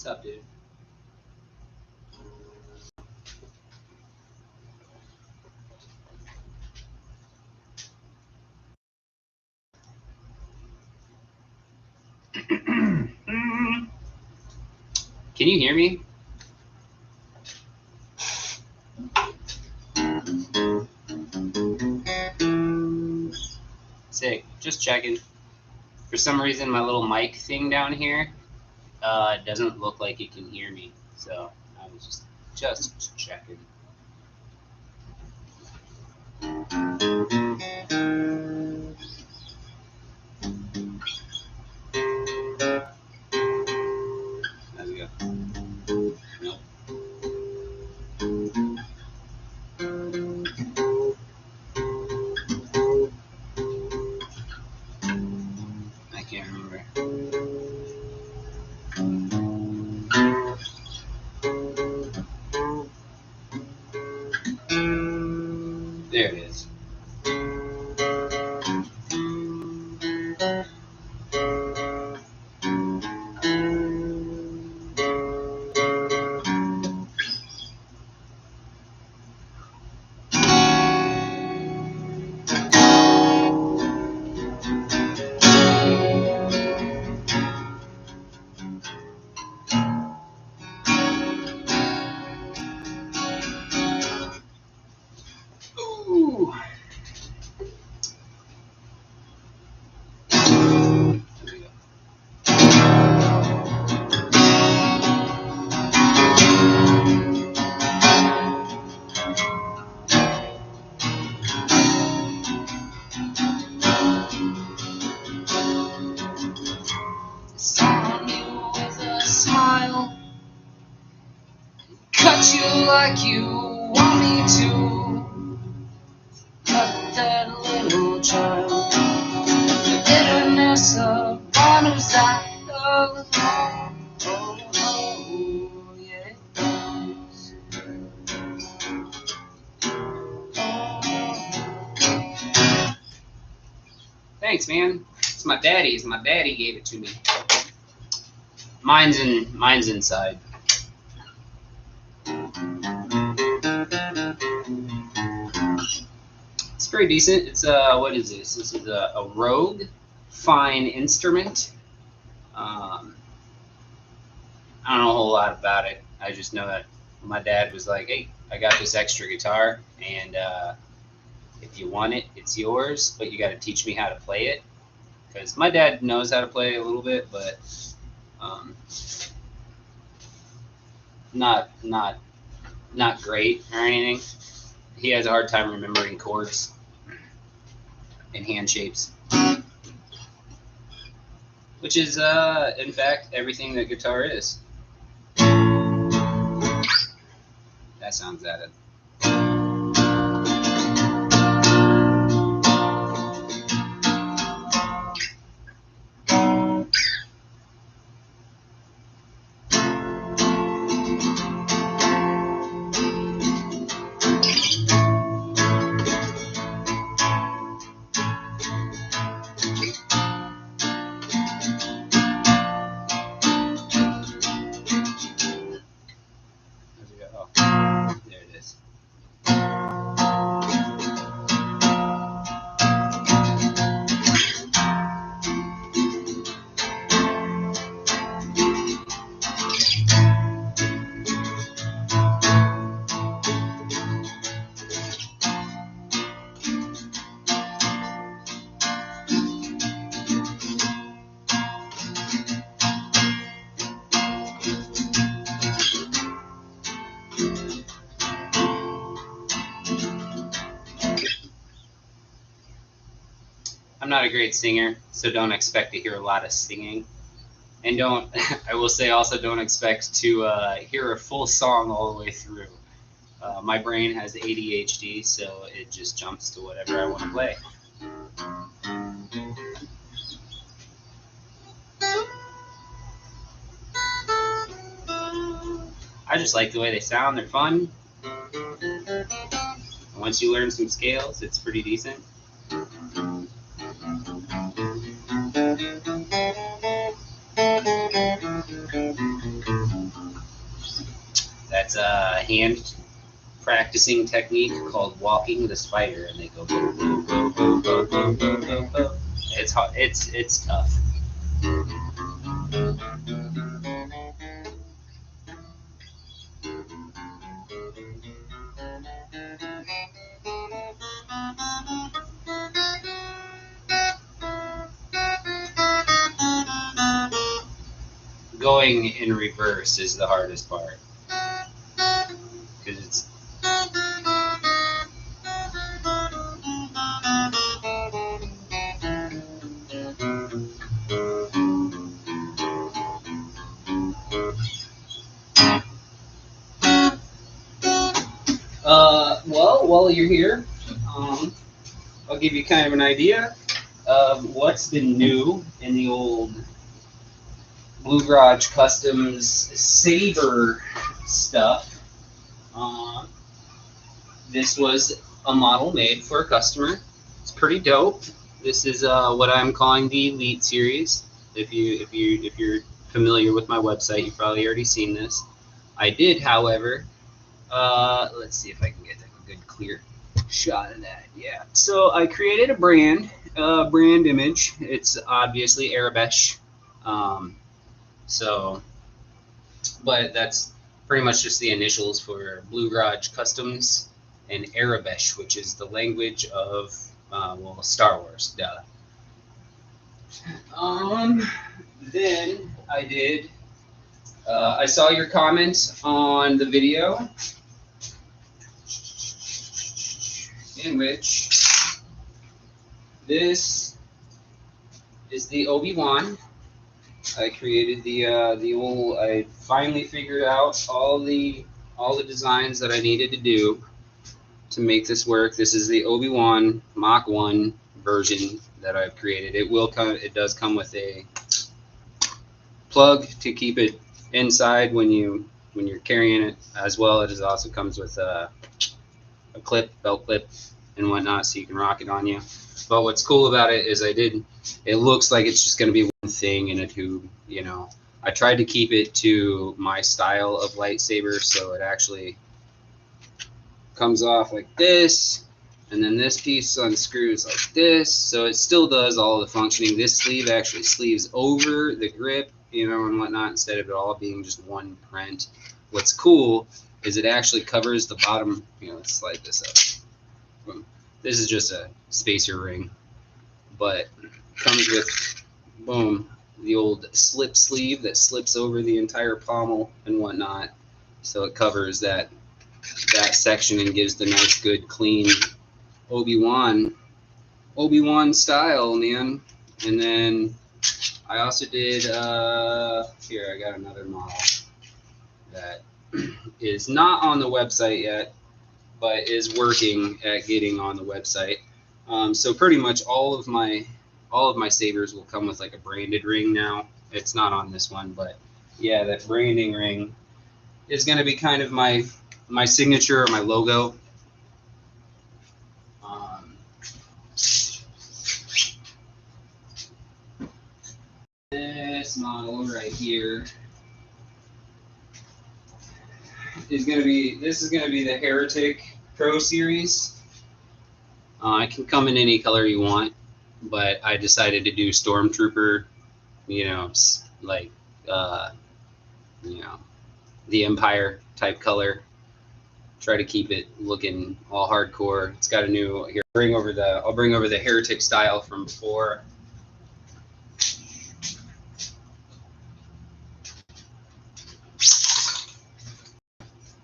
up, dude? Can you hear me? Sick. Just checking. For some reason, my little mic thing down here doesn't look like it can hear me. So I was just checking. There we go. Nope. I can't remember. There it is. Ooh. There we go. Saw you with a smile, cut you like you want me to, cut that little child. The bitterness of honors that alone. Oh, yeah. Thanks, man. It's my daddy's. My daddy gave it to me. Mine's inside. It's pretty decent. It's what is this? This is a Rogue Fine Instrument. I don't know a whole lot about it. I just know that my dad was like, "Hey, I got this extra guitar, and if you want it, it's yours, but you got to teach me how to play it." Because my dad knows how to play a little bit, but not great or anything. He has a hard time remembering chords and hand shapes, which is in fact everything that guitar is. That sounds added. There it is. I'm not a great singer, so don't expect to hear a lot of singing. And I will say also don't expect to hear a full song all the way through. My brain has ADHD, so it just jumps to whatever I want to play. I just like the way they sound. They're fun. And once you learn some scales, it's pretty decent. hand practicing technique called walking the spider, and they go go go go go go go go go go. It's hard. It's tough. Going in reverse is the hardest part because it's. Well, while you're here, I'll give you kind of an idea of what's been new in the old Blue Garage Customs Saber stuff. This was a model made for a customer. It's pretty dope. This is what I'm calling the Elite Series. If you're familiar with my website, you've probably already seen this. I did, however. Let's see if I can get a good clear shot of that. Yeah. So I created a brand image. It's obviously Arabesh. But that's pretty much just the initials for Blue Garage Customs and Arabesh, which is the language of Star Wars. Duh. Then I did. I saw your comments on the video, in which this is the Obi-Wan. I created the old. I finally figured out all the designs that I needed to do to make this work. This is the Obi-Wan Mach 1 version that I've created. It does come with a plug to keep it inside when you're carrying it, as well. It also comes with a belt clip and whatnot, so you can rock it on you. But what's cool about it is it looks like it's just going to be one thing in a tube, you know. I tried to keep it to my style of lightsaber, so it actually comes off like this, and then this piece unscrews like this, so it still does all the functioning. This sleeve actually sleeves over the grip, you know, and whatnot, instead of it all being just one print. What's cool is it actually covers the bottom. You know, let's slide this up. Boom. This is just a spacer ring, but comes with, boom, the old slip sleeve that slips over the entire pommel and whatnot, so it covers that section and gives the nice, good, clean Obi-Wan style, man. And then I also did here. I got another model that is not on the website yet, but is working at getting on the website. So pretty much all of my sabers will come with like a branded ring now. It's not on this one, but yeah, that branding ring is going to be kind of my signature or my logo. This model right here is going to be the Heretic Pro Series. It can come in any color you want, but I decided to do Stormtrooper, you know, like you know, the Empire type color. Try to keep it looking all hardcore. It's got a new here. I'll bring over the Heretic style from before.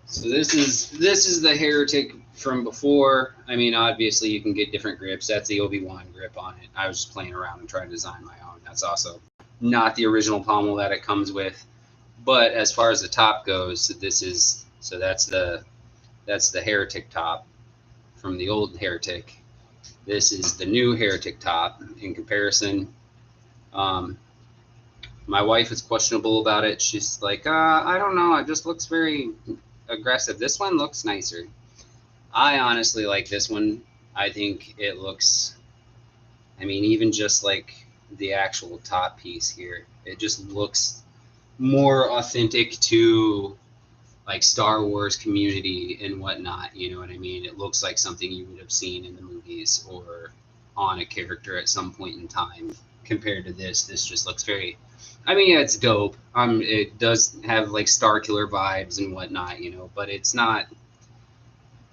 So this is the Heretic from before. I mean, obviously you can get different grips. That's the Obi-Wan grip on it. I was just playing around and trying to design my own. That's also not the original pommel that it comes with. But as far as the top goes, that's the Heretic top from the old Heretic. This is the new Heretic top in comparison. My wife is questionable about it. She's like, I don't know. It just looks very aggressive. This one looks nicer. I honestly like this one. I think it looks, I mean, even just like the actual top piece here, it just looks more authentic to like Star Wars community and whatnot. You know what I mean? It looks like something you would have seen in the movies or on a character at some point in time. Compared to this just looks very. I mean, yeah, it's dope. It does have like Star Killer vibes and whatnot, you know, but it's not.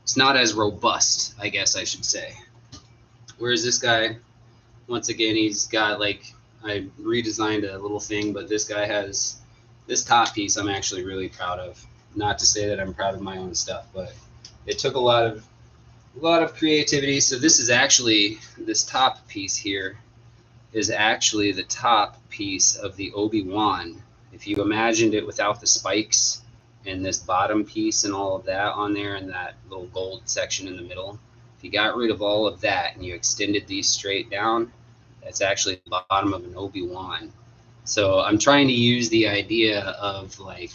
It's not as robust, I guess I should say. Whereas this guy, once again, he's got like I redesigned a little thing, but this guy has this top piece. I'm actually really proud of. Not to say that I'm proud of my own stuff, but it took a lot of creativity. So this is actually this top piece here is actually the top piece of the Obi-Wan. If you imagined it without the spikes and this bottom piece and all of that on there and that little gold section in the middle, if you got rid of all of that and you extended these straight down, that's actually the bottom of an Obi-Wan. So I'm trying to use the idea of like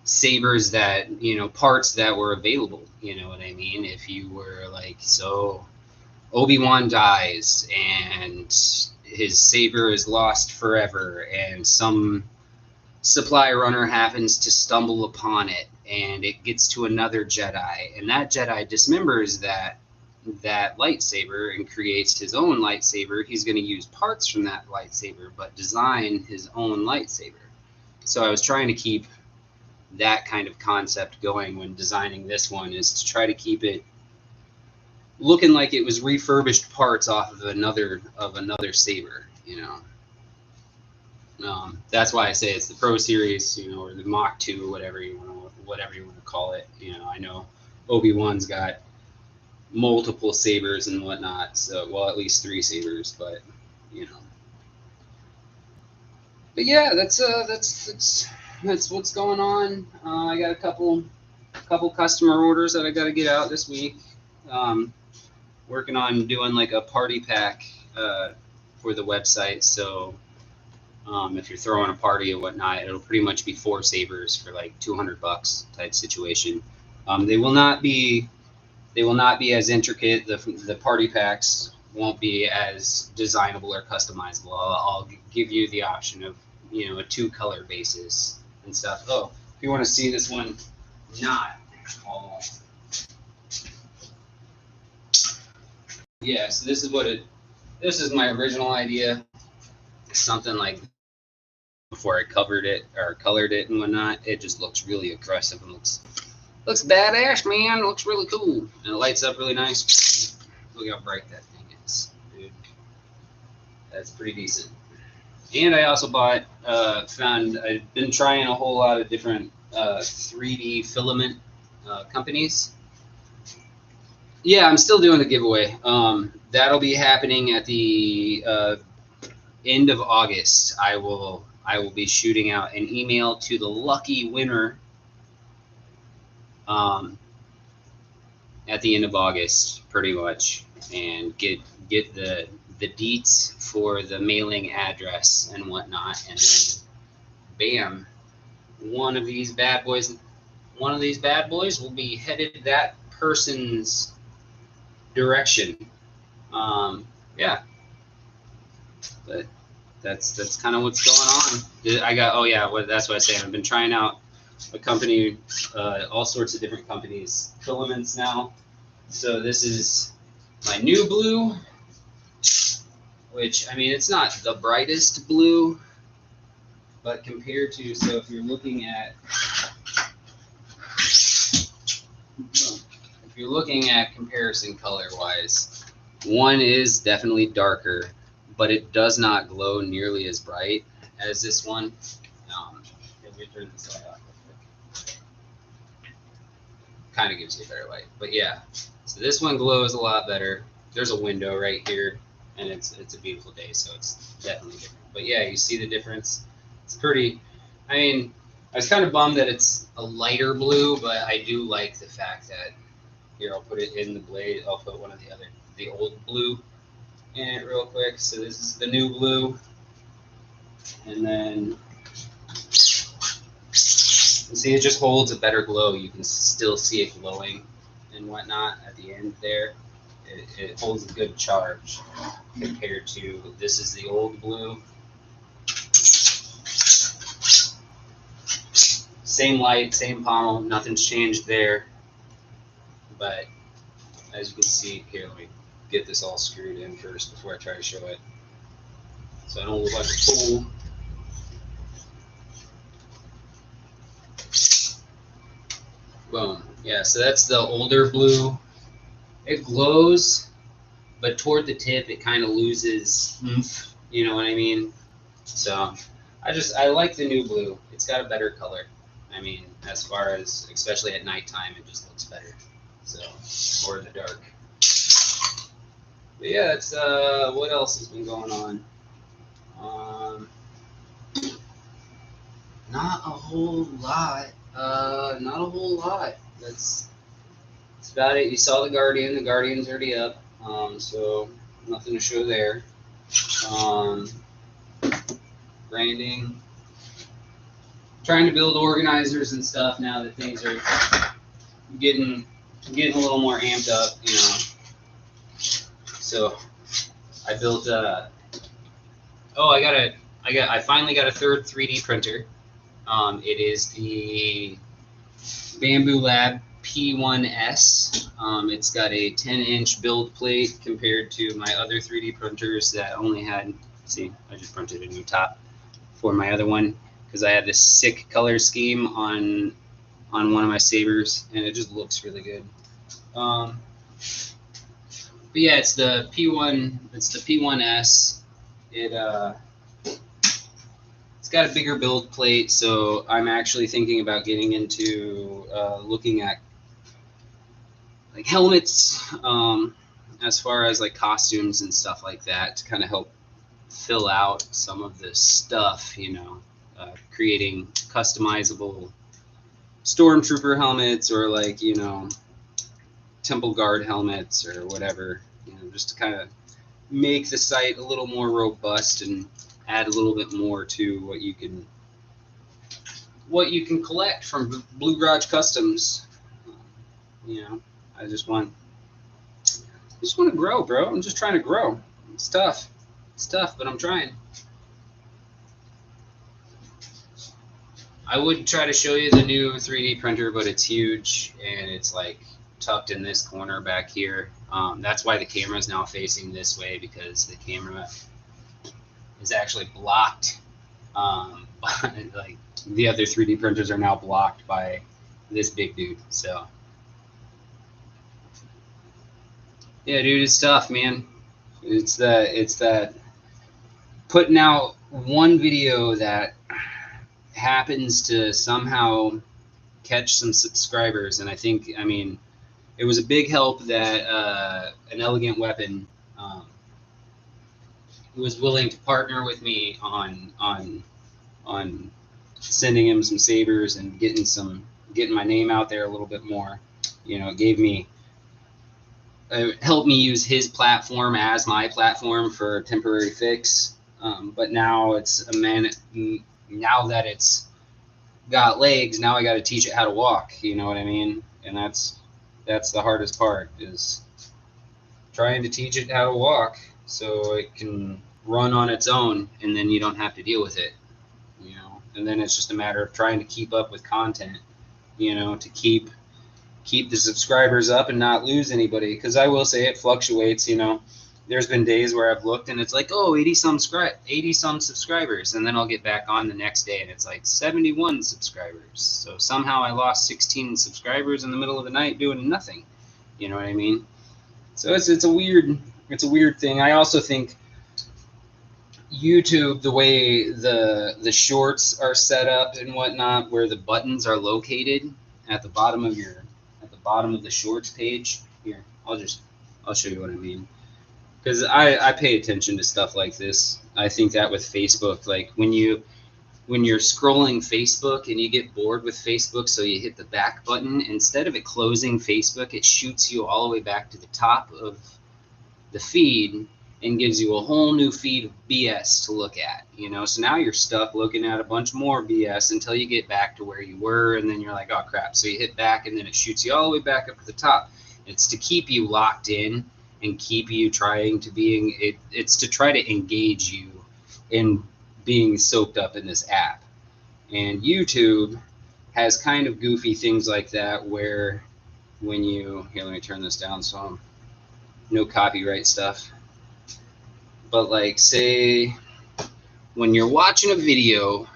sabers that, you know, parts that were available, you know what I mean? If you were like, so Obi-Wan dies and his saber is lost forever and some supply runner happens to stumble upon it and it gets to another Jedi and that Jedi dismembers that lightsaber and creates his own lightsaber. He's going to use parts from that lightsaber but design his own lightsaber. So I was trying to keep that kind of concept going when designing this one, is to try to keep it looking like it was refurbished parts off of another saber, you know. That's why I say it's the Pro Series, you know, or the Mach 2, whatever you want to call it. You know, I know Obi-Wan's got multiple sabers and whatnot, so well, at least 3 sabers, but you know. But yeah, that's what's going on. I got a couple customer orders that I got to get out this week. Working on doing like a party pack for the website, so if you're throwing a party or whatnot, it'll pretty much be 4 sabers for like $200 type situation. They will not be as intricate. The party packs won't be as designable or customizable. I'll give you the option of, you know, a 2-color basis and stuff. Oh, if you want to see this one, yeah. So this is my original idea. Something like before I covered it or colored it and whatnot. It just looks really aggressive and looks badass, man. It looks really cool and it lights up really nice. Look how bright that thing is, dude. That's pretty decent. And I also bought, I've been trying a whole lot of different 3D filament companies. Yeah, I'm still doing the giveaway. That'll be happening at the end of August. I will be shooting out an email to the lucky winner at the end of August, pretty much, and get the deets for the mailing address and whatnot, and then bam, one of these bad boys will be headed that person's direction. Yeah, but that's kind of what's going on. That's what I say. I've been trying out a company, all sorts of different companies, filaments now. So this is my new blue, which, I mean, it's not the brightest blue, but compared to, so if you're looking at comparison color wise, one is definitely darker, but it does not glow nearly as bright as this one. Let me turn this light off real quick. Kind of gives you a better light, but yeah. So this one glows a lot better. There's a window right here, and it's a beautiful day, so it's definitely different. But yeah, you see the difference. It's pretty. I mean, I was kind of bummed that it's a lighter blue, but I do like the fact that here, I'll put it in the blade. I'll put one of the old blue in it real quick. So this is the new blue, and then you see it just holds a better glow. You can still see it glowing and whatnot at the end there. It holds a good charge compared to this is the old blue. Same light, same pommel, nothing's changed there. But as you can see, here, let me get this all screwed in first before I try to show it. So I don't look like a fool. Boom. Yeah, so that's the older blue. It glows, but toward the tip it kind of loses oomph, you know what I mean? So I like the new blue. It's got a better color. I mean, as far as, especially at nighttime, it just looks better. So, or in the dark. But yeah, that's what else has been going on? Not a whole lot. Not a whole lot. That's about it. You saw the Guardian. The Guardian's already up. So nothing to show there. Branding. Trying to build organizers and stuff now that things are getting a little more amped up, you know. So I built I finally got a third 3D printer. It is the Bambu Lab P1S. It's got a 10-inch build plate compared to my other 3D printers that only had, see, I just printed a new top for my other one because I had this sick color scheme on one of my sabers, and it just looks really good. But yeah, it's the P1S. It's got a bigger build plate, so I'm actually thinking about getting into looking at like helmets, as far as like costumes and stuff like that, to kind of help fill out some of the stuff, you know, creating customizable stormtrooper helmets or like, you know, temple guard helmets or whatever, you know, just to kind of make the site a little more robust and add a little bit more to what you can collect from Blue Garage Customs. You know, I just want to grow, bro. I'm just trying to grow. It's tough, but I'm trying. I would try to show you the new 3D printer, but it's huge and it's like tucked in this corner back here. That's why the camera is now facing this way, because the camera is actually blocked. Like the other 3D printers are now blocked by this big dude. So yeah, dude, it's tough, man. It's that putting out one video that happens to somehow catch some subscribers, and I mean, it was a big help that An Elegant Weapon was willing to partner with me on sending him some sabers and getting my name out there a little bit more. You know, it helped me use his platform as my platform for a temporary fix. But now now that it's got legs, now I got to teach it how to walk. You know what I mean? And that's the hardest part, is trying to teach it how to walk so it can run on its own, and then you don't have to deal with it. You know, and then it's just a matter of trying to keep up with content. You know, to keep the subscribers up and not lose anybody, because I will say it fluctuates. You know, there's been days where I've looked and it's like, oh, 80 some subscribers, and then I'll get back on the next day and it's like 71 subscribers. So somehow I lost 16 subscribers in the middle of the night doing nothing. You know what I mean? So it's a weird thing. I also think YouTube, the way the shorts are set up and whatnot, where the buttons are located at the bottom of the shorts page. Here, I'll show you what I mean. Because I pay attention to stuff like this. I think that with Facebook, like when you're scrolling Facebook and you get bored with Facebook, so you hit the back button, instead of it closing Facebook, it shoots you all the way back to the top of the feed and gives you a whole new feed of BS to look at, you know? So now you're stuck looking at a bunch more BS until you get back to where you were, and then you're like, oh crap. So you hit back and then it shoots you all the way back up to the top. It's to keep you locked in and keep you trying to it's to try to engage you in being soaked up in this app. And YouTube has kind of goofy things like that where when you, here, let me turn this down so I'm, no copyright stuff. But like, say when you're watching a video,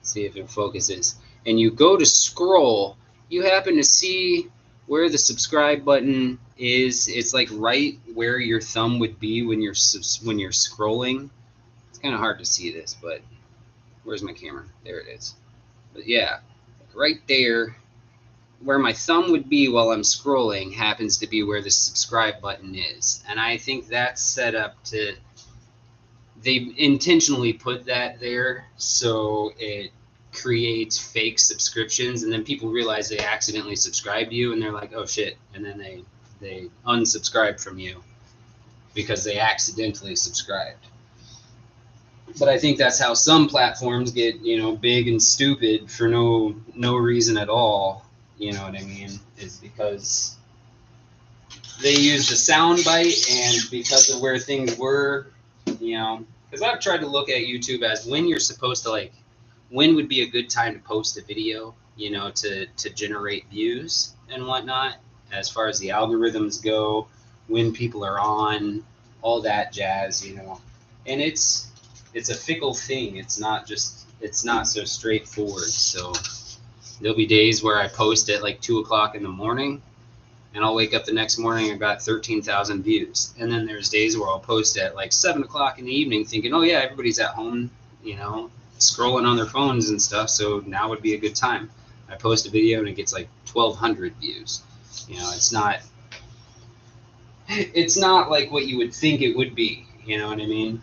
see if it focuses, and you go to scroll, you happen to see where the subscribe button is. It's like right where your thumb would be when you're scrolling. It's kind of hard to see this, but where's my camera? There it is. But yeah, right there where my thumb would be while I'm scrolling happens to be where the subscribe button is. And I think that's set up to, they intentionally put that there so it creates fake subscriptions, and then people realize they accidentally subscribed to you and they're like, oh shit, and then they unsubscribe from you because they accidentally subscribed. But I think that's how some platforms get, you know, big and stupid for no reason at all. You know what I mean? Is because they used a sound bite, and because of where things were, you know, because I've tried to look at YouTube as when you're supposed to, like, when would be a good time to post a video, you know, to generate views and whatnot, as far as the algorithms go, when people are on, all that jazz, you know. And it's a fickle thing. It's not so straightforward. So there'll be days where I post at like 2 o'clock in the morning, and I'll wake up the next morning and got 13,000 views. And then there's days where I'll post at like 7 o'clock in the evening thinking, oh yeah, everybody's at home, you know, scrolling on their phones and stuff, so now would be a good time. I post a video and it gets like 1,200 views. You know, it's not like what you would think it would be, you know what I mean?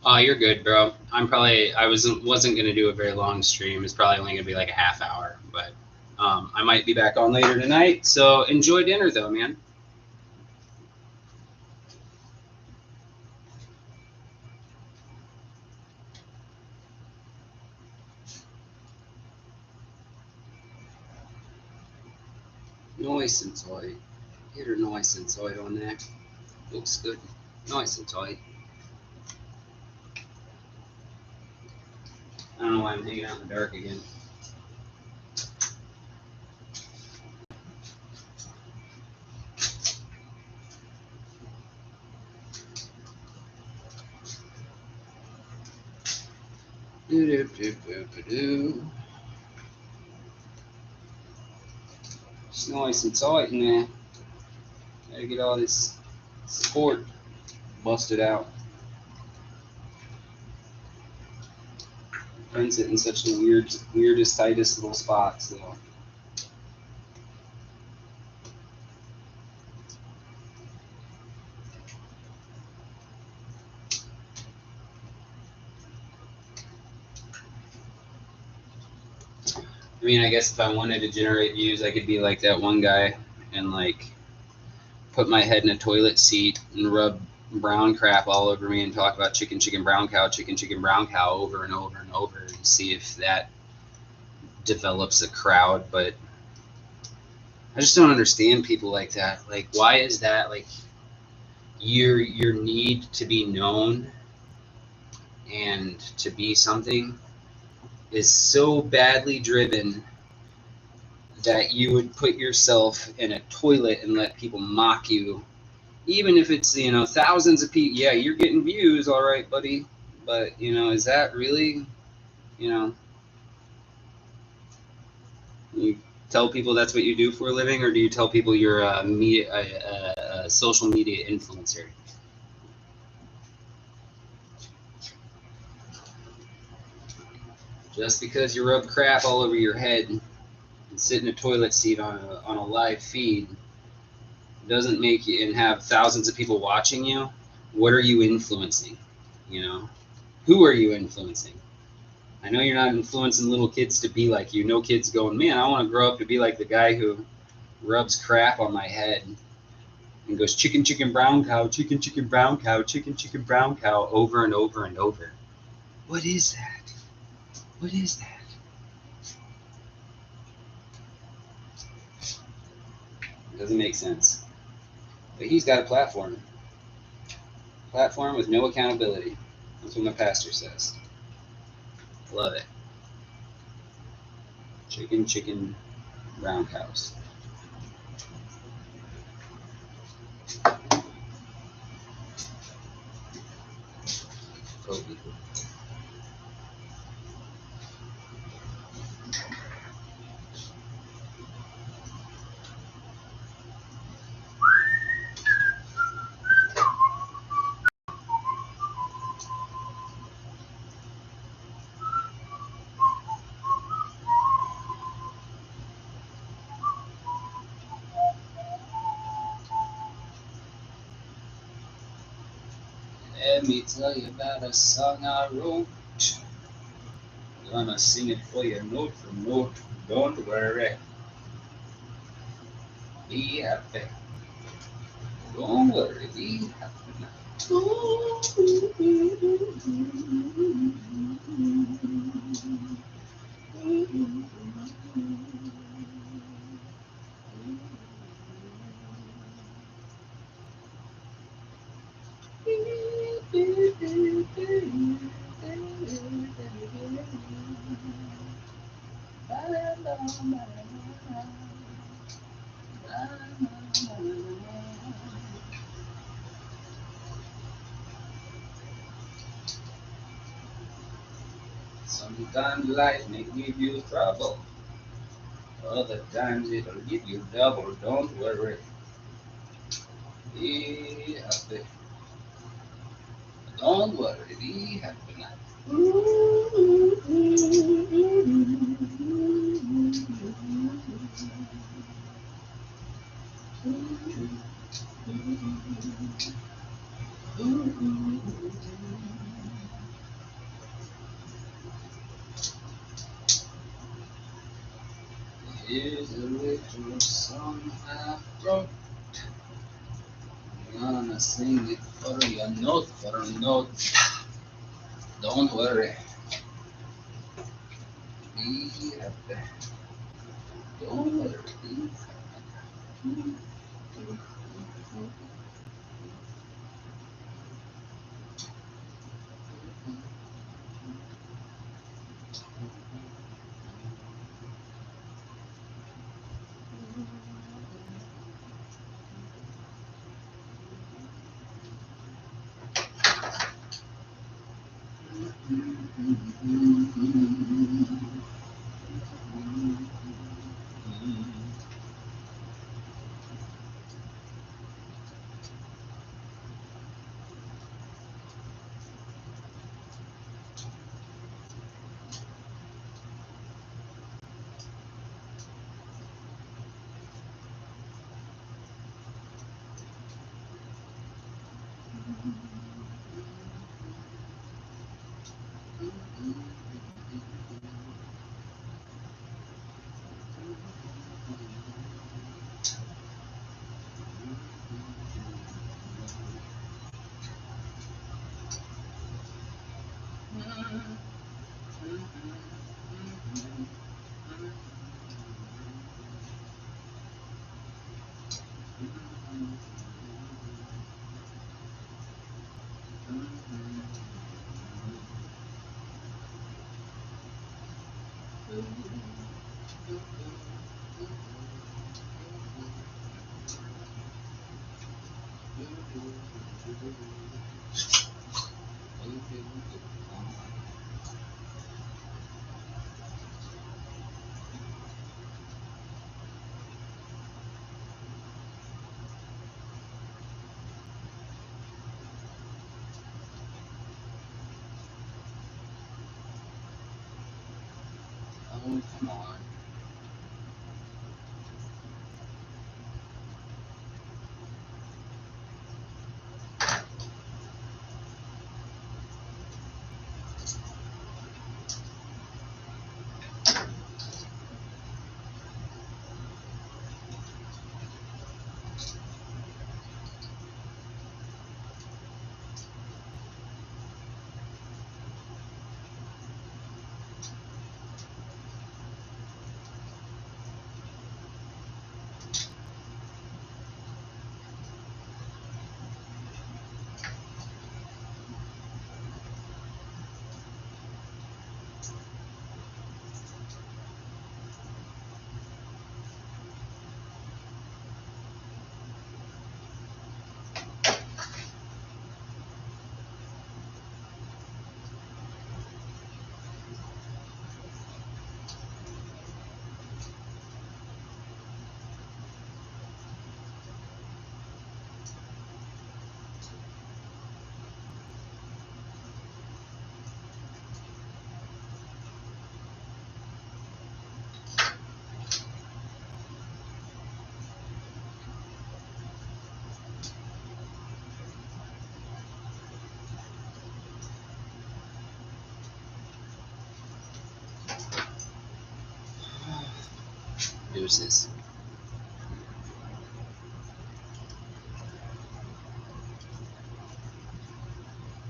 Oh, you're good, bro. I wasn't gonna do a very long stream. It's probably only gonna be like a half hour, but I might be back on later tonight. So enjoy dinner, though, man. Nice and tight. Get her nice and tight on there. Looks good. Nice and tight. I don't know why I'm hanging out in the dark again. It's nice and tight in there. Gotta get all this support busted out. Prints it in such the weirdest, tightest little spots, though. I mean, I guess if I wanted to generate views, I could be like that one guy and like put my head in a toilet seat and rub brown crap all over me and talk about chicken, brown cow, chicken, brown cow over and over and over and see if that develops a crowd. But I just don't understand people like that. Like, why is that like your need to be known and to be something is so badly driven that you would put yourself in a toilet and let people mock you, even if it's, you know, thousands of people. Yeah, you're getting views, all right, buddy, but, you know, is that really, you know, you tell people that's what you do for a living, or do you tell people you're a social media influencer? Just because you rub crap all over your head and sit in a toilet seat on a live feed doesn't make you, and have thousands of people watching you, what are you influencing? You know, who are you influencing? I know you're not influencing little kids to be like you. No kid's going, man, I want to grow up to be like the guy who rubs crap on my head. and goes chicken, chicken, brown cow, chicken, chicken, brown cow, chicken, chicken, brown cow over and over and over. What is that? What is that? It doesn't make sense. But he's got a platform. Platform with no accountability. That's what my pastor says. Love it. Chicken, chicken, brown cows. Kobe. Let me tell you about a song I wrote. Gonna sing it for you note for note. Don't worry. Be happy. Don't worry. Be happy. Sometimes life may give you trouble. Other times it'll give you double. Don't worry. Be happy. Don't worry. Be happy now. Here's a little song I wrote. I'm gonna sing it for you note for note. Don't worry. Be happy. Don't worry. Be happy. Oh, come on. Deuces.